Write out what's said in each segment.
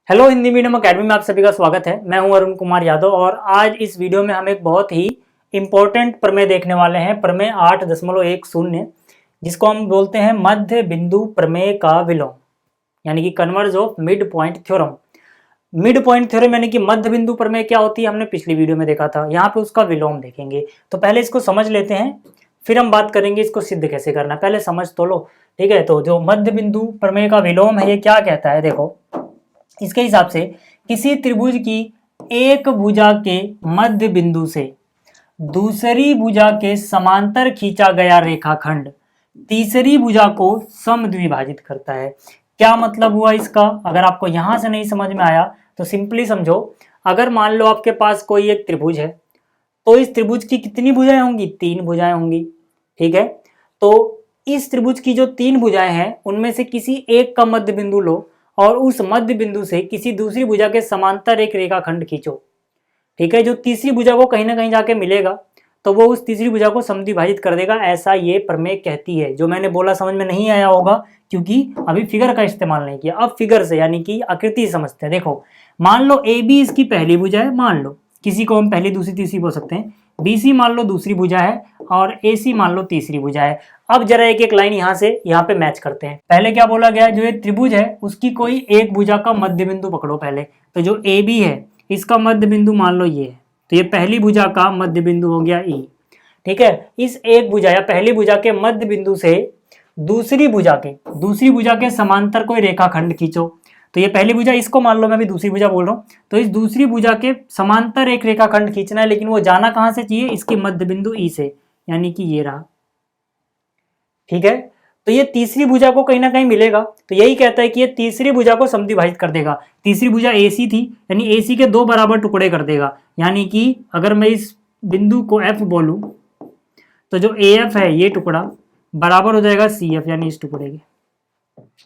Hello Hindi medium academy में आप सभी का स्वागत है। मैं हूं अरुण कुमार यादव और आज इस वीडियो में हम एक बहुत ही इम्पोर्टेंट प्रमेय देखने वाले हैं। प्रमेय 8.10 जिसको हम बोलते हैं मध्य बिंदु प्रमेय का विलोम, यानी कि converse of mid point theorem. Mid point theorem यानी कि मध्य बिंदु प्रमेय क्या होती है, हमने पिछली वीडियो में देखा था। यहाँ पे उसका विलोम देखेंगे। तो पहले इसको समझ लेते हैं, फिर हम बात करेंगे इसको सिद्ध कैसे करना है। पहले समझ तो लो, ठीक है। तो जो मध्य बिंदु प्रमेय का विलोम है ये क्या कहता है, देखो इसके हिसाब से किसी त्रिभुज की एक भुजा के मध्य बिंदु से दूसरी भुजा के समांतर खींचा गया रेखाखंड तीसरी भुजा को समद्विभाजित करता है। क्या मतलब हुआ इसका? अगर आपको यहां से नहीं समझ में आया तो सिंपली समझो। अगर मान लो आपके पास कोई एक त्रिभुज है, तो इस त्रिभुज की कितनी भुजाएं होंगी? 3 भुजाएं होंगी, ठीक है। तो इस त्रिभुज की जो 3 भुजाएं हैं उनमें से किसी एक का मध्य बिंदु लो और उस मध्य बिंदु से किसी दूसरी भुजा के समांतर एक रेखाखंड खींचो, ठीक है। जो तीसरी भुजा को कहीं ना कहीं जाके मिलेगा तो वो उस तीसरी भुजा को समद्विभाजित कर देगा, ऐसा ये प्रमेय कहती है। जो मैंने बोला समझ में नहीं आया होगा क्योंकि अभी फिगर का इस्तेमाल नहीं किया। अब फिगर से यानी कि आकृति समझते हैं। देखो मान लो ए बी इसकी पहली भुजा है, मान लो किसी को हम पहली दूसरी तीसरी बोल सकते हैं। बी सी मान लो दूसरी भुजा है और ए सी मान लो तीसरी भुजा है। अब जरा एक एक लाइन यहाँ से यहाँ पे मैच करते हैं। पहले क्या बोला गया, जो ये त्रिभुज है उसकी कोई एक भुजा का मध्य बिंदु पकड़ो पहले। तो जो ए बी है इसका मध्य बिंदु मान लो ये है, तो ये पहली भुजा का मध्य बिंदु हो गया ई, ठीक है। इस एक भुजा या पहली भुजा के मध्य बिंदु से दूसरी भुजा के समांतर कोई रेखाखंड खींचो। तो ये पहली भुजा, इसको मान लो मैं भी दूसरी भुजा बोल रहा हूँ। तो इस दूसरी भुजा के समांतर एक रेखाखंड खींचना है, लेकिन वो जाना कहां से चाहिए? इसके मध्य बिंदु ई से, यानी कि ये रहा, ठीक है। तो ये तीसरी भुजा को कहीं ना कहीं मिलेगा, तो यही कहता है कि ये तीसरी भुजा को समद्विभाजित कर देगा। तीसरी भुजा AC थी, यानी AC के 2 बराबर टुकड़े कर देगा। यानी कि अगर मैं इस बिंदु को F बोलूं तो जो AF है ये टुकड़ा बराबर हो जाएगा CF, यानी इस टुकड़े के।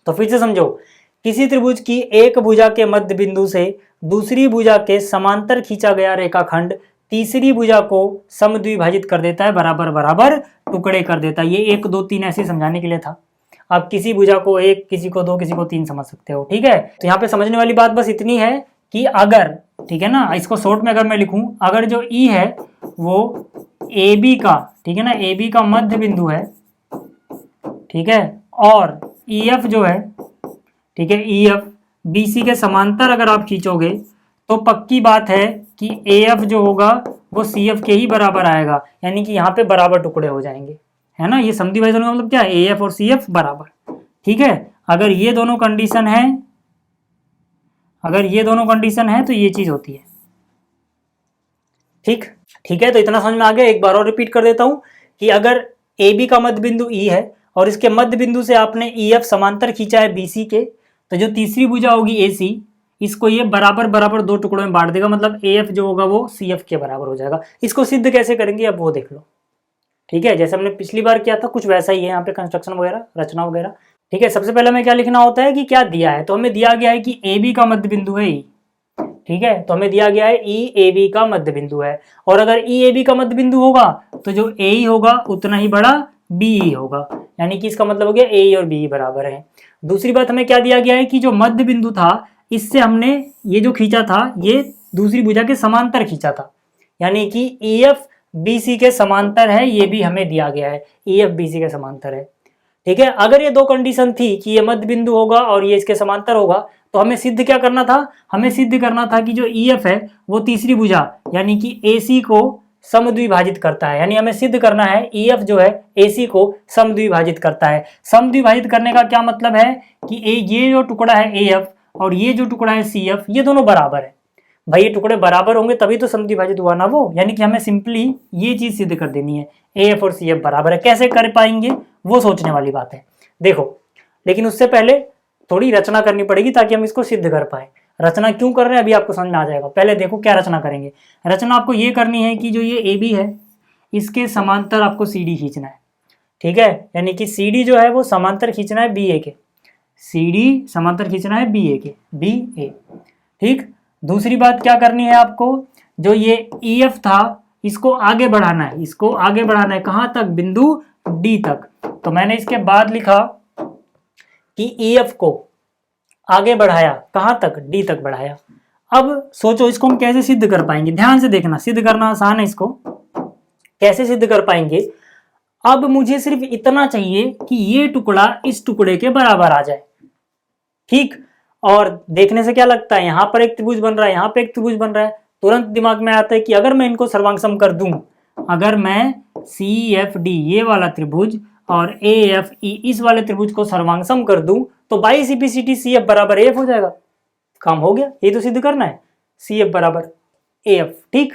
तो फिर से समझो, किसी त्रिभुज की एक भुजा के मध्य बिंदु से दूसरी भुजा के समांतर खींचा गया रेखाखंड तीसरी भुजा को समद्विभाजित कर देता है, बराबर बराबर टुकड़े कर देता है। ये 1 2 3 ऐसे समझाने के लिए था। आप किसी भुजा को 1, किसी को 2, किसी को 3 समझ सकते हो, ठीक है। तो यहाँ पे समझने वाली बात बस इतनी है कि अगर, ठीक है ना, इसको शॉर्ट में अगर मैं लिखूं, अगर जो ई है वो ए बी का, ठीक है ना, ए बी का मध्य बिंदु है, ठीक है, और ई एफ जो है, ठीक है, ई एफ बी सी के समांतर अगर आप खींचोगे तो पक्की बात है कि ए एफ जो होगा वो सी एफ के ही बराबर आएगा, यानी कि यहाँ पे बराबर टुकड़े हो जाएंगे, है ना। ये समद्विभाजन का मतलब क्या है? ए एफ और सी एफ बराबर, ठीक है। अगर ये दोनों कंडीशन है, तो ये चीज होती है, ठीक, ठीक है। तो इतना समझ में आ गया। एक बार और रिपीट कर देता हूं कि अगर ए बी का मध्य बिंदु ई है और इसके मध्य बिंदु से आपने ई एफ समांतर खींचा है BC के, तो जो तीसरी भुजा होगी AC, इसको ये बराबर बराबर 2 टुकड़ों में बांट देगा, मतलब AF जो होगा वो CF के बराबर हो जाएगा। इसको सिद्ध कैसे करेंगे अब वो देख लो, ठीक है। जैसे हमने पिछली बार किया था कुछ वैसा ही है यहाँ पे, कंस्ट्रक्शन वगैरह, रचना वगैरह, ठीक है। सबसे पहले हमें क्या लिखना होता है कि क्या दिया है। तो हमें दिया गया है कि AB का मध्य बिंदु है E, ठीक है। तो हमें दिया गया है EAB का मध्य बिंदु है, और अगर EAB का मध्य बिंदु होगा तो जो AE होगा उतना ही बड़ा BE होगा, यानी कि इसका मतलब हो गया AE और BE बराबर है। दूसरी बात हमें क्या दिया गया है कि जो मध्य बिंदु था इससे हमने ये जो खींचा था ये दूसरी भुजा के समांतर खींचा था, यानी कि EF BC के समांतर है, ये भी हमें दिया गया है, EF BC के समांतर है, ठीक है। अगर ये 2 कंडीशन थी कि ये मध्य बिंदु होगा और ये इसके समांतर होगा, तो हमें सिद्ध क्या करना था? हमें सिद्ध करना था कि जो EF है वो तीसरी भुजा यानी कि AC को समद्विभाजित करता है, यानी हमें सिद्ध करना है EF जो है AC को समद्विभाजित करता है। समद्विभाजित करने का क्या मतलब है कि ये जो टुकड़ा है AF और ये जो टुकड़ा है CF, ये दोनों बराबर है। भाई ये टुकड़े बराबर होंगे तभी तो समद्विभाजित हुआ ना वो, यानी कि हमें सिंपली ये चीज सिद्ध कर देनी है, AF और CF बराबर है। कैसे कर पाएंगे वो सोचने वाली बात है, देखो। लेकिन उससे पहले थोड़ी रचना करनी पड़ेगी ताकि हम इसको सिद्ध कर पाए। रचना क्यों कर रहे हैं अभी आपको समझ में आ जाएगा। पहले देखो क्या रचना करेंगे। रचना आपको ये करनी है कि जो ये AB है इसके समांतर आपको CD खींचना है, ठीक है। यानी कि CD जो है वो समांतर खींचना है BA के, CD समांतर खींचना है BA के, BA, ठीक। दूसरी बात क्या करनी है आपको, जो ये EF था इसको आगे बढ़ाना है, इसको आगे बढ़ाना है कहां तक? बिंदु D तक। तो मैंने इसके बाद लिखा कि EF को आगे बढ़ाया, कहाँ तक, डी तक बढ़ाया। अब सोचो इसको हम कैसे सिद्ध कर पाएंगे, ध्यान से देखना, सिद्ध करना आसान है, इसको कैसे सिद्ध कर पाएंगे। अब मुझे सिर्फ इतना चाहिए कि ये टुकड़ा इस टुकड़े के बराबर आ जाए, ठीक। और देखने से क्या लगता है, यहां पर एक त्रिभुज बन रहा है, यहां पर एक त्रिभुज बन रहा है, तुरंत दिमाग में आता है कि अगर मैं इनको सर्वांगसम कर दूं, अगर मैं सी एफ डी ये वाला त्रिभुज और ए एफ ई इस वाले त्रिभुज को सर्वांगसम कर दूं तो by C P C T C F बराबर ए एफ हो जाएगा, काम हो गया। ये तो सिद्ध करना है, सी एफ बराबर ए एफ, ठीक।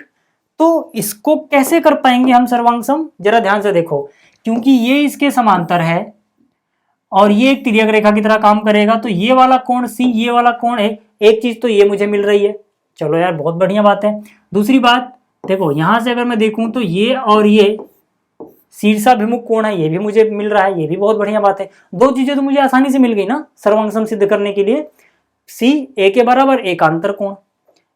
तो इसको कैसे कर पाएंगे हम सर्वांगसम, जरा ध्यान से देखो, क्योंकि ये इसके समांतर है और ये एक तिर्यक रेखा की तरह काम करेगा, तो ये वाला कोण सी, ये वाला कोण है, एक चीज तो ये मुझे मिल रही है, चलो यार बहुत बढ़िया बात है। दूसरी बात देखो, यहां से अगर मैं देखूं तो ये और ये शीर्षाभिमुख कोण है, ये भी मुझे मिल रहा है, ये भी बहुत बढ़िया बात है। दो चीजें तो मुझे आसानी से मिल गई ना सर्वांगसम सिद्ध करने के लिए, सी ए के बराबर एकांतर कोण,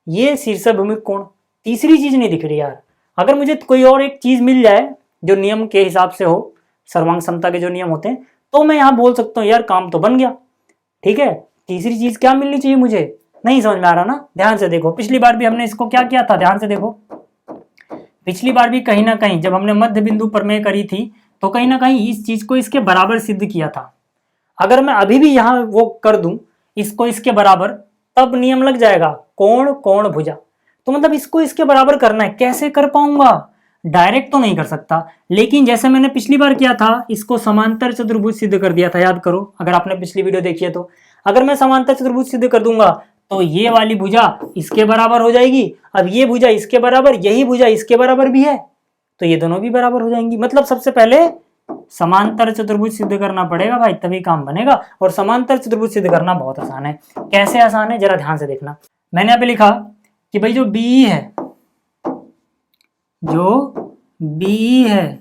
ये शीर्षाभिमुख कोण। तीसरी चीज नहीं दिख रही यार, अगर मुझे कोई और एक चीज मिल जाए जो नियम के हिसाब से हो, सर्वांग समता के जो नियम होते हैं, तो मैं यहां बोल सकता हूं यार काम तो बन गया, ठीक है। तीसरी चीज क्या मिलनी चाहिए मुझे, नहीं समझ में आ रहा ना, ध्यान से देखो। पिछली बार भी हमने इसको क्या किया था, ध्यान से देखो, पिछली बार भी कहीं ना कहीं जब हमने मध्य बिंदु प्रमेय करी थी तो कहीं ना कहीं इस चीज को इसके बराबर सिद्ध किया था। अगर मैं अभी भी यहां वो कर दूं इसको इसके बराबर, तब नियम लग जाएगा कोण कोण भुजा, तो मतलब इसको इसके बराबर करना है। कैसे कर पाऊंगा, डायरेक्ट तो नहीं कर सकता, लेकिन जैसे मैंने पिछली बार किया था, इसको समांतर चतुर्भुज सिद्ध कर दिया था, याद करो अगर आपने पिछली वीडियो देखी है तो। अगर मैं समांतर चतुर्भुज सिद्ध कर दूंगा तो ये वाली भुजा इसके बराबर हो जाएगी, अब ये भुजा इसके बराबर, यही भुजा इसके बराबर भी है, तो ये दोनों भी बराबर हो जाएंगी। मतलब सबसे पहले समांतर चतुर्भुज सिद्ध करना पड़ेगा भाई, तभी काम बनेगा। और समांतर चतुर्भुज सिद्ध करना बहुत आसान है। कैसे आसान है, जरा ध्यान से देखना। मैंने यहाँ पे लिखा कि भाई जो बी है, जो बी है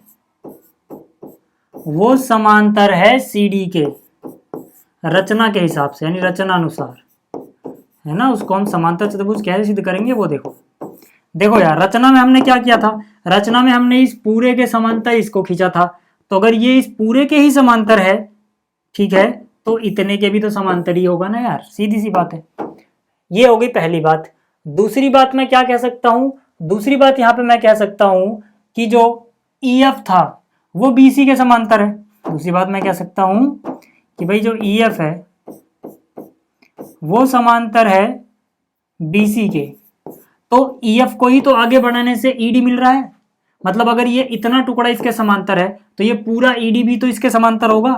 वो समांतर है सी डी के, रचना के हिसाब से, यानी रचनानुसार, है ना। उसको हम समांतर चतुर्भुज कैसे सिद्ध करेंगे वो देखो। देखो यार, रचना में हमने क्या किया था, रचना में हमने इस पूरे के समांतर इसको खींचा था, तो अगर ये इस पूरे के ही समांतर है, ठीक है, तो इतने के भी तो समांतर ही होगा ना यार, सीधी सी बात है। ये हो गई पहली बात। दूसरी बात मैं क्या कह सकता हूं, दूसरी बात यहां पे मैं कह सकता हूं कि जो EF था वो BC के समांतर है। दूसरी बात मैं कह सकता हूं कि भाई जो EF है वो समांतर है BC के, तो EF को ही तो आगे बढ़ाने से ED मिल रहा है। मतलब अगर ये इतना टुकड़ा इसके समांतर है तो ये पूरा ED भी तो इसके समांतर होगा,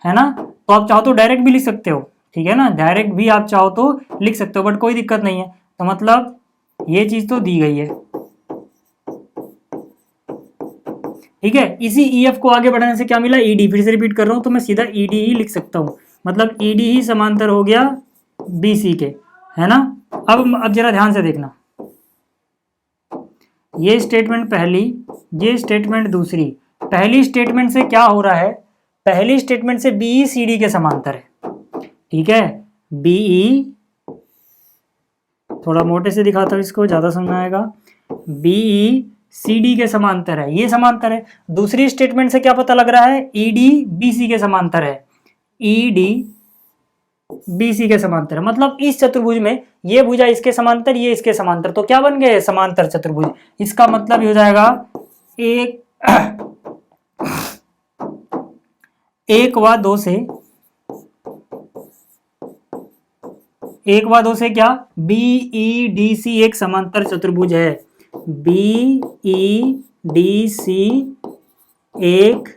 है ना। तो आप चाहो तो डायरेक्ट भी लिख सकते हो, ठीक है ना, डायरेक्ट भी आप चाहो तो लिख सकते हो, बट कोई दिक्कत नहीं है। तो मतलब ये चीज तो दी गई है, ठीक है। इसी EF को आगे बढ़ाने से क्या मिला, ED। फिर से रिपीट कर रहा हूं, तो मैं सीधा ED ही लिख सकता हूं, मतलब ED ही समांतर हो गया BC के, है ना। अब जरा ध्यान से देखना, ये स्टेटमेंट पहली, ये स्टेटमेंट दूसरी। पहली स्टेटमेंट से क्या हो रहा है, पहली स्टेटमेंट से BE CD के समांतर है, ठीक है। BE, थोड़ा मोटे से दिखाता हूं इसको, ज्यादा समझ आएगा। BE CD के समांतर है, ये समांतर है। दूसरी स्टेटमेंट से क्या पता लग रहा है, ED BC के समांतर है, ED BC के समांतर, मतलब इस चतुर्भुज में ये भुजा इसके समांतर, ये इसके समांतर, तो क्या बन गए, समांतर चतुर्भुज। इसका मतलब ये हो जाएगा एक व दो से क्या, BEDC एक समांतर चतुर्भुज है, BEDC एक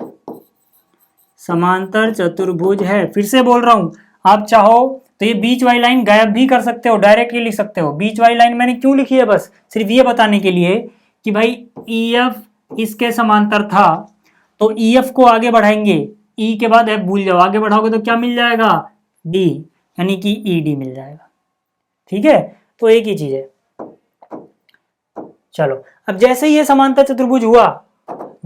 समांतर चतुर्भुज है। फिर से बोल रहा हूं, आप चाहो तो ये बीच वाली लाइन गायब भी कर सकते हो, डायरेक्ट ही लिख सकते हो। बीच वाली लाइन मैंने क्यों लिखी है, बस सिर्फ ये बताने के लिए कि भाई EF इसके समांतर था, तो EF को आगे बढ़ाएंगे, E के बाद F भूल जाओ, आगे बढ़ाओगे तो क्या मिल जाएगा, D, यानी कि ED मिल जाएगा, ठीक है। तो एक ही चीज है। चलो, अब जैसे ही ये समांतर चतुर्भुज हुआ,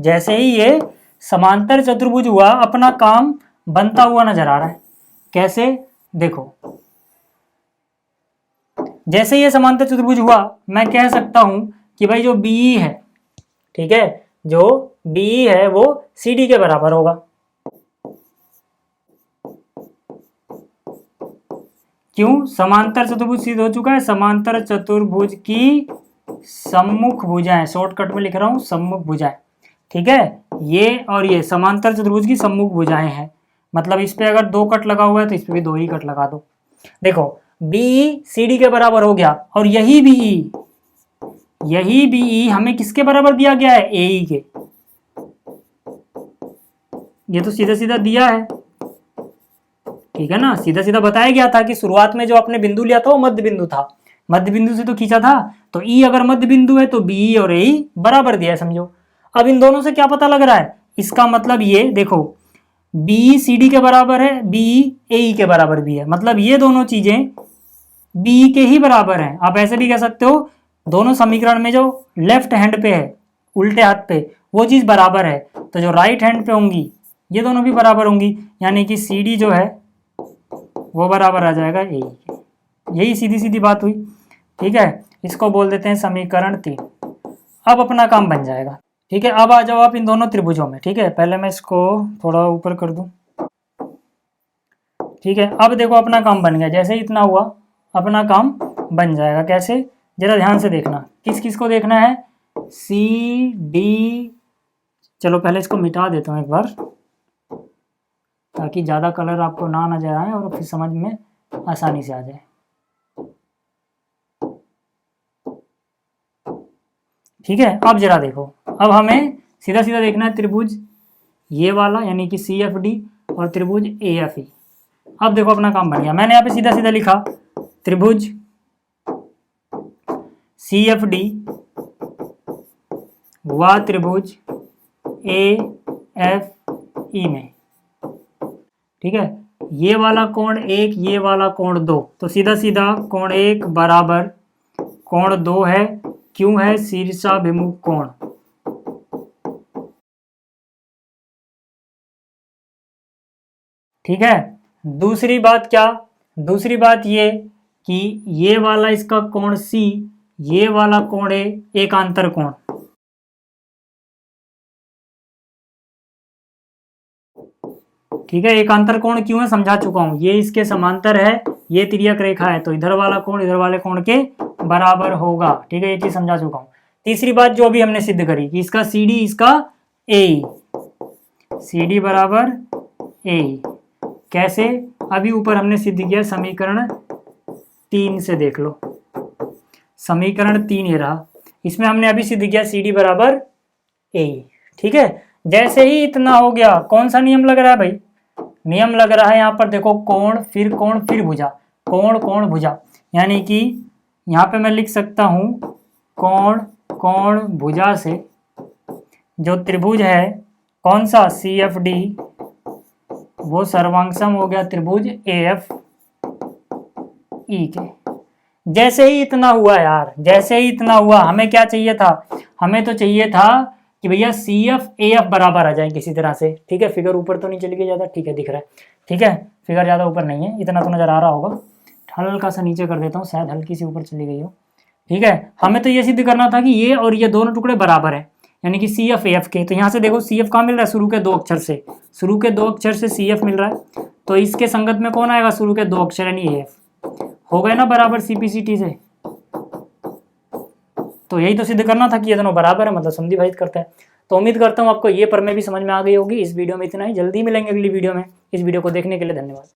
जैसे ही ये समांतर चतुर्भुज हुआ, अपना काम बनता हुआ नजर आ रहा है। कैसे, देखो, जैसे ये समांतर चतुर्भुज हुआ, मैं कह सकता हूं कि भाई जो BE है, ठीक है, जो BE है वो CD के बराबर होगा। क्यों? समांतर चतुर्भुज सिद्ध हो चुका है। समांतर चतुर्भुज की सम्मुख भुजाएं, शॉर्टकट में लिख रहा हूं सम्मुख भुजाएं, ठीक है। ये और ये समांतर चतुर्भुज की सम्मुख भुजाएं हैं, मतलब इस पे अगर 2 कट लगा हुआ है तो इस पे भी 2 ही कट लगा दो। देखो BE CD के बराबर हो गया, और यही BE हमें किसके बराबर दिया गया है? AE के। ये तो सीधा सीधा दिया है, ठीक है ना, सीधा सीधा बताया गया था कि शुरुआत में जो आपने बिंदु लिया था वो मध्य बिंदु था, मध्य बिंदु से तो खींचा था, तो E अगर मध्य बिंदु है तो BE और AE बराबर दिया है, समझो। अब इन दोनों से क्या पता लग रहा है? इसका मतलब ये देखो, BE CD के बराबर है, BE AE के बराबर भी है, मतलब ये दोनों चीजें BE के ही बराबर हैं। आप ऐसे भी कह सकते हो दोनों समीकरण में जो लेफ्ट हैंड पे है, उल्टे हाथ पे, वो चीज बराबर है, तो जो राइट हैंड पे होंगी ये दोनों भी बराबर होंगी, यानी कि CD जो है वो बराबर आ जाएगा AE के। यही सीधी सीधी बात हुई, ठीक है। इसको बोल देते हैं समीकरण 3। अब अपना काम बन जाएगा, ठीक है। अब आ जाओ आप इन दोनों त्रिभुजों में, ठीक है। पहले मैं इसको थोड़ा ऊपर कर दूं, ठीक है। अब देखो अपना काम बन गया, जैसे इतना हुआ अपना काम बन जाएगा। कैसे? जरा ध्यान से देखना, किस किस को देखना है? CD, चलो पहले इसको मिटा देता हूँ एक बार, ताकि ज़्यादा कलर आपको ना नजर आए और फिर समझ में आसानी से आ जाए। ठीक है, अब जरा देखो, अब हमें सीधा सीधा देखना है त्रिभुज ये वाला, यानी कि CFD, और त्रिभुज AFE। अब देखो अपना काम बन गया, मैंने यहाँ पे सीधा सीधा लिखा त्रिभुज CFD व त्रिभुज AFE में, ठीक है। ये वाला कोण 1, ये वाला कोण 2, तो सीधा सीधा कोण 1 बराबर कोण 2 है। क्यों है? शीर्षाभिमुख कोण। ठीक है। दूसरी बात क्या? दूसरी बात ये कि ये वाला इसका कोण C, ये वाला कोण A, एकांतर कोण। ठीक है, एकांतर कोण क्यों है समझा चुका हूं। ये इसके समांतर है, ये तिर्यक रेखा है, तो इधर वाला कोण इधर वाले कोण के बराबर होगा। ठीक है, ये चीज समझा चुका हूं। तीसरी बात जो भी हमने सिद्ध करी कि इसका CD इसका AE, CD बराबर AE। कैसे? अभी ऊपर हमने सिद्ध किया समीकरण 3 से, देख लो समीकरण 3 ये रहा, इसमें हमने अभी सिद्ध किया CD बराबर AE। ठीक है, जैसे ही इतना हो गया, कौन सा नियम लग रहा है भाई? नियम लग रहा है यहाँ पर देखो, कोण फिर भुजा, कोण कोण भुजा, यानी कि यहाँ पे मैं लिख सकता हूं कोण कोण भुजा से जो त्रिभुज है कौन सा CFD, वो सर्वांगसम हो गया त्रिभुज AFE के। जैसे ही इतना हुआ यार, जैसे ही इतना हुआ, हमें क्या चाहिए था? हमें तो चाहिए था कि भैया CF AF बराबर आ जाए किसी तरह से। ठीक है, फिगर ऊपर तो नहीं चली गई ज़्यादा, ठीक है दिख रहा है। ठीक है, फिगर ज़्यादा ऊपर नहीं है, इतना तो नज़र आ रहा होगा। हल्का सा नीचे कर देता हूँ, शायद हल्की सी ऊपर चली गई हो। ठीक है, हमें तो ये सिद्ध करना था कि ये और ये दोनों टुकड़े बराबर हैं, यानी कि CF AF के। तो यहाँ से देखो CF कहाँ मिल रहा है? शुरू के 2 अक्षर से, शुरू के 2 अक्षर से CF मिल रहा है, तो इसके संगत में कौन आएगा? शुरू के 2 अक्षर यानी AF। हो गए ना बराबर CPCT से। तो यही तो सिद्ध करना था कि ये दोनों बराबर है, मतलब समद्विभाजित करते हैं। तो उम्मीद करता हूँ आपको ये प्रमेय भी समझ में आ गई होगी। इस वीडियो में इतना ही, जल्दी मिलेंगे अगली वीडियो में। इस वीडियो को देखने के लिए धन्यवाद।